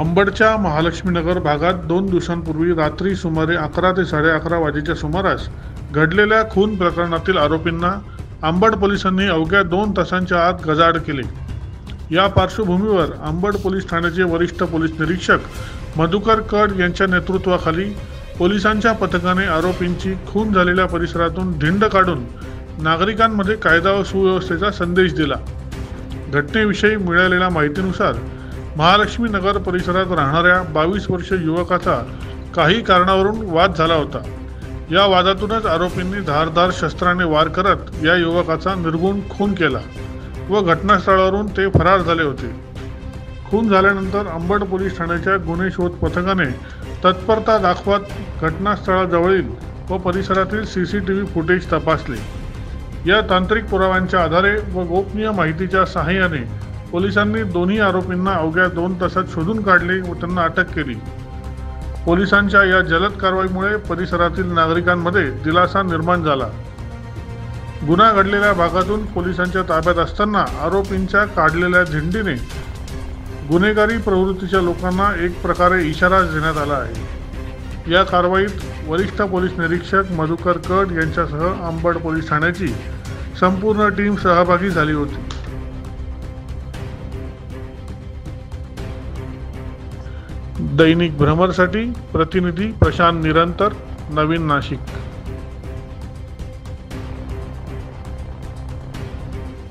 अंबडच्या महालक्ष्मी नगर भागात 2 दिवसांपूर्वी रात्री सुमारे 11 ते 11:30 वाजेच्या सुमारास घडलेल्या खून प्रकरणातील आरोपींना अंबड पोलिसांनी अवघ्या 2 तासांच्या आत गजाआड केले। या पार्श्वभूमीवर अंबड पोलीस ठाण्याचे वरिष्ठ पोलीस निरीक्षक मधुकर कड यांच्या नेतृत्वाखाली पोलिसांच्या पथकाने आरोपींची खून झालेल्या परिसरातून धिंड काढून नागरिकांमध्ये कायदा व सुव्यवस्थेचा संदेश दिला। घटनेविषयी मिळालेल्या माहितीनुसार महालक्ष्मी नगर परिसरात राहणाऱ्या 22 वर्षीय युवकाचा काही कारणावरून वाद झाला होता। या वादातूनच आरोपींनी धारदार शस्त्राने वार करत या युवकाचा निर्घृण खून केला व घटनास्थळावरून ते फरार झाले होते। खून झाल्यानंतर अंबड पोलीस ठाण्याच्या गुन्हे शोध पथकाने तत्परता दाखवत घटनास्थळाजवळील व परिसरातील CCTV फुटेज तपासले। या तांत्रिक पुराव्यांच्या आधारे व गोपनीय माहितीच्या सहाय्याने पोलिसांनी दोन्ही आरोपींना अवघ्या 2 तासात शोधून काढले व त्यांना अटक केली। पोलिसांच्या या जलद कारवाईमुळे परिसरातील नागरिकांमध्ये दिलासा निर्माण झाला। गुन्हा घडलेल्या भागातून पोलिसांच्या ताब्यात असताना आरोपींच्या काढलेल्या धिंडीने गुन्हेगारी प्रवृत्तीच्या लोकांना एक प्रकारे इशारा देण्यात आला आहे। या कारवाईत वरिष्ठ पोलीस निरीक्षक मधुकर कड यांच्यासह अंबड पोलीस ठाण्याची संपूर्ण टीम सहभागी झाली होती। दैनिक भ्रमरसाठी प्रतिनिधी प्रशांत निरंतर, नवीन नाशिक।